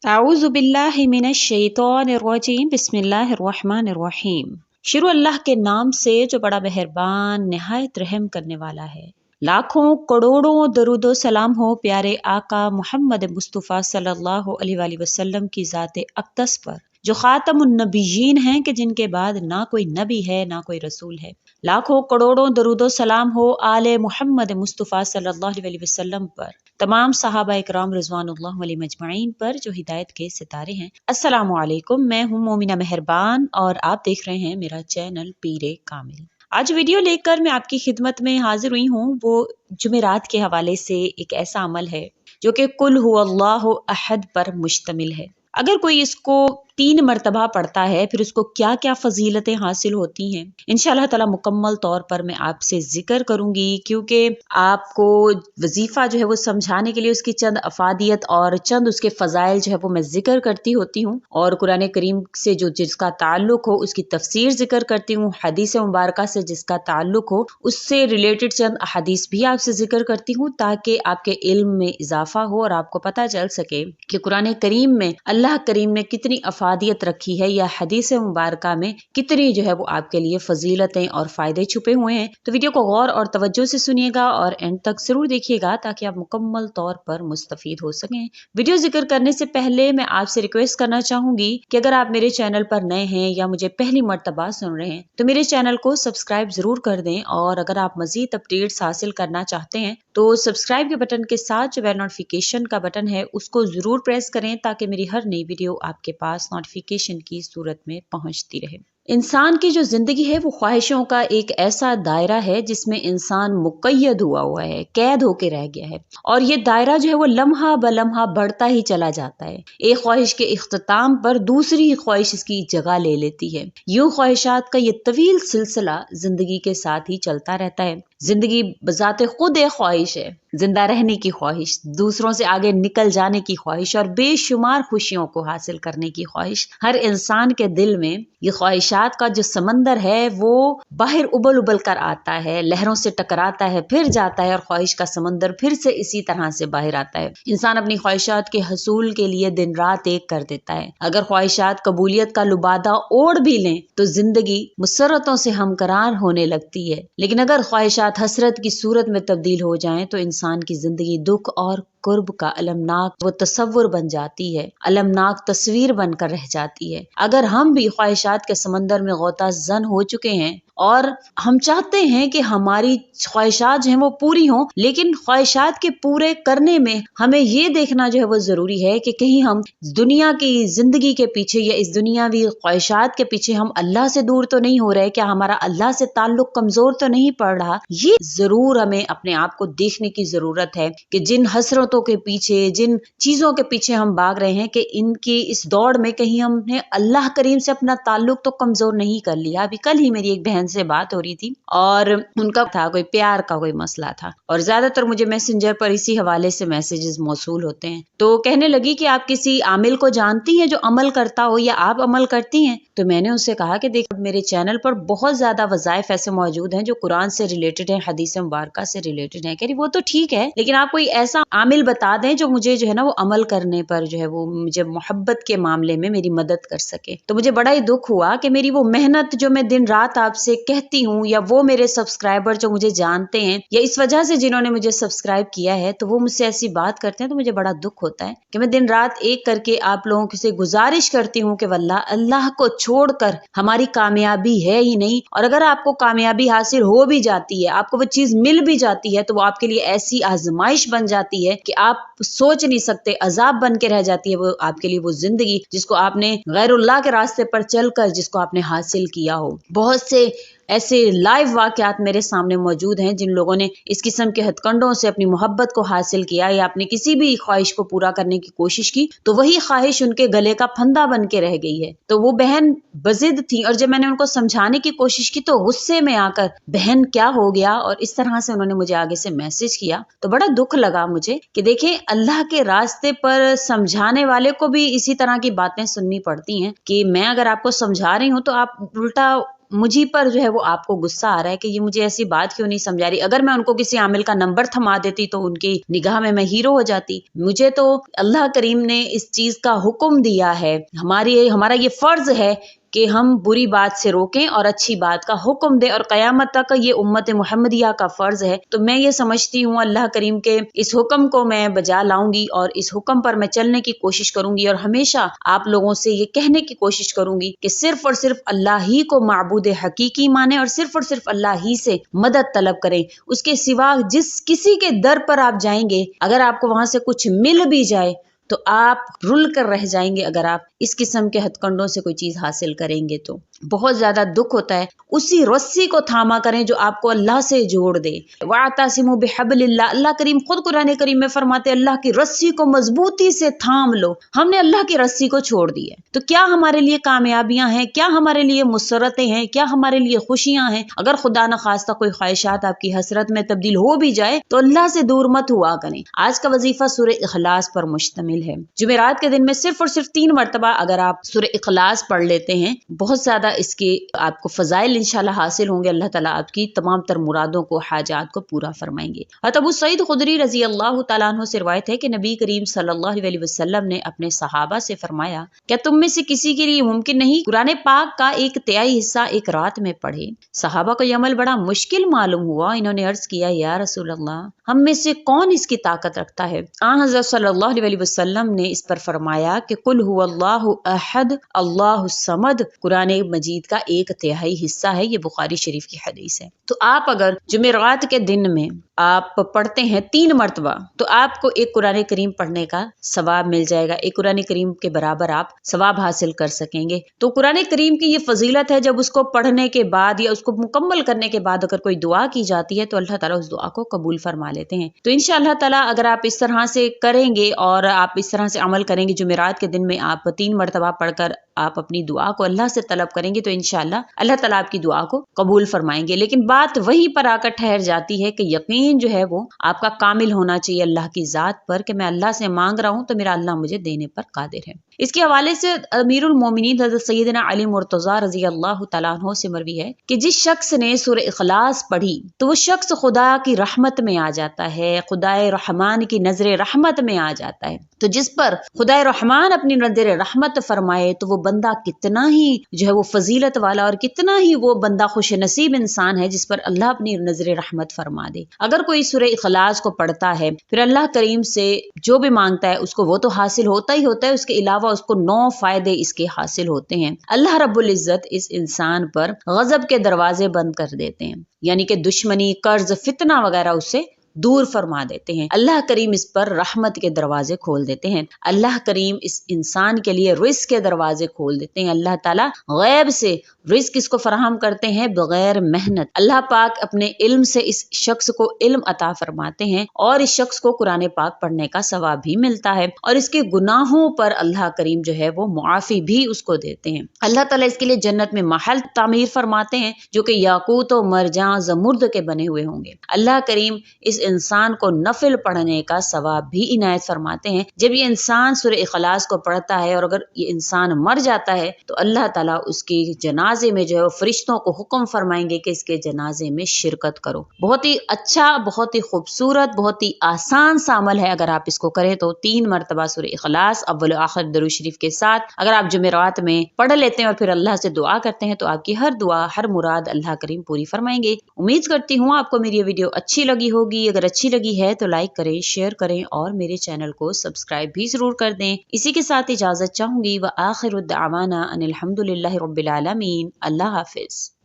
अऊज़ु बिल्लाहि मिनश शैतानिर रजीम बिस्मिल्लाहिर रहमानिर रहीम। शुरू अल्लाह के नाम से जो बड़ा मेहरबान निहायत रहम करने वाला है। लाखों करोड़ों दरूदो सलाम हो प्यारे आका मोहम्मद मुस्तफ़ा सल्लल्लाहु अलैहि वसल्लम की ज़ाते अक़दस पर, जो ख़ातमुन नबिय्यीन हैं कि जिनके बाद ना कोई नबी है ना कोई रसूल है। लाखों करोड़ों दरूदो सलाम हो आले मोहम्मद मुस्तफ़ा सल्लल्लाहु अलैहि वसल्लम पर, तमाम सहाबा इकराम रिज़वानुल्लाह अलैहिम अजमाइन पर जो हिदायत के सितारे हैं। अस्सलामु अलैकुम, मैं हूँ मोमिना मेहरबान और आप देख रहे हैं मेरा चैनल पीरे कामिल। आज वीडियो लेकर मैं आपकी खिदमत में हाजिर हुई हूँ। वो जुमेरात के हवाले से एक ऐसा अमल है जो कि कुल हुवल्लाहु अहद पर मुश्तमिल है। अगर कोई इसको 3 मरतबा पढ़ता है फिर उसको क्या क्या फजीलतें हासिल होती हैं, इंशाअल्लाह ताला मुकम्मल तौर पर मैं आपसे जिक्र करूंगी, क्योंकि आपको वजीफा जो है वो समझाने के लिए उसकी चंद अफादियत और चंद उसके फजाइल जो है वो मैं जिक्र करती होती हूँ, और कुरान करीम से जो जिसका ताल्लुक हो उसकी तफसीर जिक्र करती हूँ, हदीस मुबारका से जिसका ताल्लुक हो उससे रिलेटेड चंद हदीस भी आपसे जिक्र करती हूँ, ताकि आपके इल्म में इजाफा हो और आपको पता चल सके कि कुरान करीम में अल्लाह करीम ने कितनी अफादियत रखी है या हदीस मुबारका में कितनी जो है वो आपके लिए फजीलतें और फायदे छुपे हुए हैं। तो वीडियो को गौर और तवज्जो से सुनिएगा और एंड तक जरूर देखिएगा ताकि आप मुकम्मल तौर पर मुस्तफीद हो सकें। वीडियो जिक्र करने से पहले मैं आपसे रिक्वेस्ट करना चाहूंगी कि अगर आप मेरे चैनल पर नए हैं या मुझे पहली मर्तबा सुन रहे हैं तो मेरे चैनल को सब्सक्राइब जरूर कर दें, और अगर आप मजीद अपडेट्स हासिल करना चाहते हैं तो सब्सक्राइब के बटन के साथ जो बेल नोटिफिकेशन का बटन है उसको जरूर प्रेस करें ताकि मेरी हर नई वीडियो आपके पास नोटिफिकेशन की सूरत में पहुंचती रहे। इंसान की जो जिंदगी है वो ख्वाहिशों का एक ऐसा दायरा है जिसमें इंसान मुक़य्यद हुआ है, कैद होके रह गया है, और ये दायरा जो है वो लम्हा ब लम्हा बढ़ता ही चला जाता है। एक ख्वाहिश के इख्तिताम पर दूसरी ख्वाहिश इसकी जगह ले लेती है। यूं ख्वाहिशात का ये तवील सिलसिला जिंदगी के साथ ही चलता रहता है। जिंदगी बजाते खुद एक ख्वाहिश है, जिंदा रहने की ख्वाहिश, दूसरों से आगे निकल जाने की ख्वाहिश और बेशुमार खुशियों को हासिल करने की ख्वाहिश। हर इंसान के दिल में ये ख्वाहिशात का जो समंदर है वो बाहर उबल उबल कर आता है, लहरों से टकराता है, फिर जाता है और ख्वाहिश का समंदर फिर से इसी तरह से बाहर आता है। इंसान अपनी ख्वाहिशात के हसूल के लिए दिन रात एक कर देता है। अगर ख्वाहिशात कबूलियत का लुबादा ओढ़ भी लें तो जिंदगी मुसर्रतों से हमकरार होने लगती है, लेकिन अगर ख्वाहिशात हसरत की सूरत में तब्दील हो जाएं तो इंसान की जिंदगी दुख और कुर्ब का अलमनाक वो तस्वुर बन जाती है, अलमनाक तस्वीर बनकर रह जाती है। अगर हम भी ख्वाहिशात के समंदर में गोता जन हो चुके हैं और हम चाहते हैं कि हमारी ख्वाहिशात जो है वो पूरी हों, लेकिन ख्वाहिशात के पूरे करने में हमें ये देखना जो है वो जरूरी है कि कहीं हम दुनिया की जिंदगी के पीछे या इस दुनियावी ख्वाहिशात के पीछे हम अल्लाह से दूर तो नहीं हो रहे, क्या हमारा अल्लाह से ताल्लुक कमजोर तो नहीं पड़ रहा। ये जरूर हमें अपने आप को देखने की जरूरत है कि जिन हसरतों के पीछे, जिन चीजों के पीछे हम भाग रहे हैं, कि इनकी इस दौड़ में कहीं हमने अल्लाह करीम से अपना ताल्लुक तो कमजोर नहीं कर लिया। अभी कल ही मेरी एक बहन से बात हो रही थी और उनका था कोई प्यार का कोई मसला था, और ज्यादातर मुझे मैसेंजर पर इसी हवाले से मैसेजेस मौसूल होते हैं। तो कहने लगी कि आप किसी आमिल को जानती हैं जो अमल करता हो या आप अमल करती हैं? तो मैंने उससे कहा कि देख, मेरे चैनल पर बहुत ज्यादा वज़ाइफ ऐसे मौजूद हैं जो कुरान से रिलेटेड है, हदीस मुबारका से रिलेटेड है। कह रही वो तो ठीक है, लेकिन आप कोई ऐसा आमिल बता दें जो मुझे जो है ना वो अमल करने पर जो है वो मुझे मोहब्बत के मामले में मेरी मदद कर सके। तो मुझे बड़ा ही दुख हुआ कि मेरी वो मेहनत जो मैं दिन रात आपसे कहती हूँ, या वो मेरे सब्सक्राइबर जो मुझे जानते हैं या इस वजह से जिन्होंने मुझे सब्सक्राइब किया है, तो वो मुझसे ऐसी बात करते हैं तो मुझे बड़ा दुख होता है कि मैं दिन रात एक करके आप लोगों से गुजारिश करती हूँ कि वल्लाह अल्लाह को छोड़कर हमारी कामयाबी है ही नहीं, और अगर आपको कामयाबी हासिल हो भी जाती है, आपको वो चीज मिल भी जाती है, तो वो आपके लिए ऐसी आजमाइश बन जाती है कि आप सोच नहीं सकते, अजाब बन के रह जाती है वो आपके लिए वो जिंदगी जिसको आपने गैरुल्लाह के रास्ते पर चलकर जिसको आपने हासिल किया हो। बहुत से ऐसे लाइव वाकयात मेरे सामने मौजूद हैं जिन लोगों ने इस किस्म के हथकंडों से अपनी मोहब्बत को हासिल किया या अपनी किसी भी ख्वाहिश को पूरा करने की कोशिश की, तो वही ख्वाहिश उनके गले का फंदा बन के रह गई है। तो वो बहन बजिद थी, और जब मैंने उनको समझाने की कोशिश की तो गुस्से में आकर बहन क्या हो गया, और इस तरह से उन्होंने मुझे आगे से मैसेज किया। तो बड़ा दुख लगा मुझे कि देखें, अल्लाह के रास्ते पर समझाने वाले को भी इसी तरह की बातें सुननी पड़ती हैं कि मैं अगर आपको समझा रही हूँ तो आप उल्टा مجھے پر جو ہے وہ آپ کو غصہ آ رہا ہے کہ یہ مجھے ایسی بات کیوں نہیں سمجھا رہی، اگر میں ان کو کسی عامل کا نمبر تھما دیتی تو ان کی نگاہ میں ہیرو ہو جاتی۔ مجھے تو اللہ کریم نے اس چیز کا حکم دیا ہے، ہمارا یہ فرض ہے کہ ہم بری بات سے روکیں اور اچھی بات کا حکم دیں، اور قیامت تک یہ امت محمدیہ کا فرض ہے۔ تو میں یہ سمجھتی ہوں اللہ کریم کے اس حکم کو میں بجا لاؤں گی اور اس حکم پر میں چلنے کی کوشش کروں گی، اور ہمیشہ آپ لوگوں سے یہ کہنے کی کوشش کروں گی کہ صرف اور صرف اللہ ہی کو معبود حقیقی مانیں اور صرف اللہ ہی سے مدد طلب کریں۔ اس کے سوا جس کسی کے در پر آپ جائیں گے، اگر آپ کو وہاں سے کچھ مل بھی جائے تو آپ رل کر رہ جائیں گے، اگر آپ اس قسم کے ہتھ کنڈوں سے کوئی چیز حاصل کریں گے تو بہت زیادہ دکھ ہوتا ہے۔ اسی رسی کو تھاما کریں جو آپ کو اللہ سے جوڑ دے۔ وَاعْتَصِمُوا بِحَبْلِ اللَّهِ، اللہ کریم خود قرآن کریم میں فرماتے اللہ کی رسی کو مضبوطی سے تھام لو۔ ہم نے اللہ کی رسی کو چھوڑ دی ہے تو کیا ہمارے لیے کامیابیاں ہیں، کیا ہمارے لیے مسرتیں ہیں، کیا ہمارے لیے خوشیاں ہیں؟ اگر خدا نخواستہ کوئی خواہشات آپ کی حسرت میں تبدیل ہو بھی جائے تو اللہ سے دور مت ہوا کریں۔ آج کا وظیفہ سورہ اخلاص پر مشتمل ہے۔ جمعرات کے دن میں صرف اور صرف 3 مرتبہ اگر آپ سورہ اخلاص پڑھ لیتے ہیں، بہت زیادہ اس کے آپ کو فضائل انشاءاللہ حاصل ہوں گے۔ اللہ تعالیٰ آپ کی تمام تر مرادوں کو، حاجات کو پورا فرمائیں گے۔ حضرت ابو سعید خدری رضی اللہ تعالیٰ عنہ سے روایت ہے کہ نبی کریم صلی اللہ علیہ وسلم نے اپنے صحابہ سے فرمایا، کیا تم میں سے کسی کے لیے ممکن نہیں قرآن پاک کا 1/3 حصہ ایک رات میں پڑھے؟ صحابہ کو یہ عمل بڑا مشکل معلوم ہوا۔ انہوں نے عرض کیا، یا رسول اللہ، ہم میں سے کون اس کی طاقت رکھتا ہے؟ آن حضرت صلی اللہ علیہ وسلم نے اس پر فرمایا کہ قل هو اللہ احد اللہ الصمد قرآن مجید کا 1/3 حصہ ہے۔ یہ بخاری شریف کی حدیث ہے۔ تو آپ اگر جمعرات کے دن میں آپ پڑھتے ہیں 3 مرتبہ تو آپ کو ایک قرآن کریم پڑھنے کا ثواب مل جائے گا، ایک قرآن کریم کے برابر آپ ثواب حاصل کر سکیں گے۔ تو قرآن کریم کی یہ فضیلت ہے، جب اس کو پڑھنے کے بعد یا اس کو مکمل کرنے کے بعد اگر کوئی دعا کی جاتی ہے تو اللہ تعالیٰ اس دعا کو قبول فرما لیتے ہیں۔ تو انشاءاللہ تعالیٰ اگر آپ اس طرح سے کریں گے اور آپ اس طرح سے عمل کریں گے، جمعرات کے دن میں آپ 3 مرتبہ پڑھ کر آپ اپنی دعا کو اللہ سے طلب کریں گے تو انشاءاللہ اللہ تعالیٰ آپ کی دعا کو قبول فرمائیں گے۔ لیکن بات وہیں پر آ کر ٹھہر جاتی ہے کہ یقین جو ہے وہ آپ کا کامل ہونا چاہیے اللہ کی ذات پر، کہ میں اللہ سے مانگ رہا ہوں تو میرا اللہ مجھے دینے پر قادر ہے۔ اس کے حوالے سے امیر المومنین حضرت سیدنا علی مرتضیٰ رضی اللہ تعالیٰ عنہ سے مروی ہے کہ جس شخص نے سورہ اخلاص پڑھی تو وہ شخص خدا کی رحمت میں آ جاتا ہے، خدائے رحمان کی نظر رحمت میں آ جاتا ہے۔ تو جس پر خدائے رحمان اپنی نظر رحمت فرمائے تو وہ بندہ کتنا ہی جو ہے وہ فضیلت والا اور کتنا ہی وہ بندہ خوش نصیب انسان ہے جس پر اللہ اپنی نظر رحمت فرما دے۔ اگر کوئی سورہ اخلاص کو پڑھتا ہے پھر اللہ کریم سے جو بھی مانگتا ہے اس کو وہ تو حاصل ہوتا ہی ہوتا ہے، اس کے علاوہ اس کو 9 فائدے اس کے حاصل ہوتے ہیں۔ اللہ رب العزت اس انسان پر غضب کے دروازے بند کر دیتے ہیں، یعنی کہ دشمنی، قرض، فتنہ وغیرہ اس سے دور فرما دیتے ہیں۔ اللہ کریم اس پر رحمت کے دروازے کھول دیتے ہیں۔ اللہ کریم اس انسان کے لیے رزق کے دروازے کھول دیتے ہیں۔ اللہ تعالیٰ غیب سے رزق اس کو فراہم کرتے ہیں بغیر محنت۔ اللہ پاک اپنے علم سے اس شخص کو علم عطا فرماتے ہیں اور اس شخص کو قرآن پاک پڑھنے کا ثواب بھی ملتا ہے، اور اس کے گناہوں پر اللہ کریم جو ہے وہ معافی بھی اس کو دیتے ہیں۔ اللہ تعالیٰ اس کے لیے جنت میں محل تعمیر فرماتے ہیں جو کہ یاقوت و مرجان زمرد کے بنے ہوئے ہوں گے۔ اللہ کریم اس انسان کو نفل پڑھنے کا ثواب بھی عنایت فرماتے ہیں۔ جب یہ انسان سورہ اخلاص کو پڑھتا ہے اور اگر یہ انسان مر جاتا ہے تو اللہ تعالیٰ اس کی جنازے میں جو ہے وہ فرشتوں کو حکم فرمائیں گے کہ اس کے جنازے میں شرکت کرو۔ بہت ہی اچھا، بہت ہی خوبصورت، بہت ہی آسان سا عمل ہے۔ اگر آپ اس کو کریں تو 3 مرتبہ سورہ اخلاص اول و آخر درود شریف کے ساتھ اگر آپ جمعرات میں پڑھ لیتے ہیں اور پھر اللہ سے دعا کرتے ہیں تو آپ کی ہر دعا، ہر مراد اللہ کریم پوری فرمائیں گے۔ امید کرتی ہوں آپ کو میری یہ ویڈیو اچھی لگی ہوگی۔ اگر اچھی لگی ہے تو لائک کریں، شیئر کریں اور میرے چینل کو سبسکرائب بھی ضرور کر دیں۔ اسی کے ساتھ اجازت چاہوں گی، وآخر دعوانا ان الحمد للہ رب العالمین۔ اللہ حافظ۔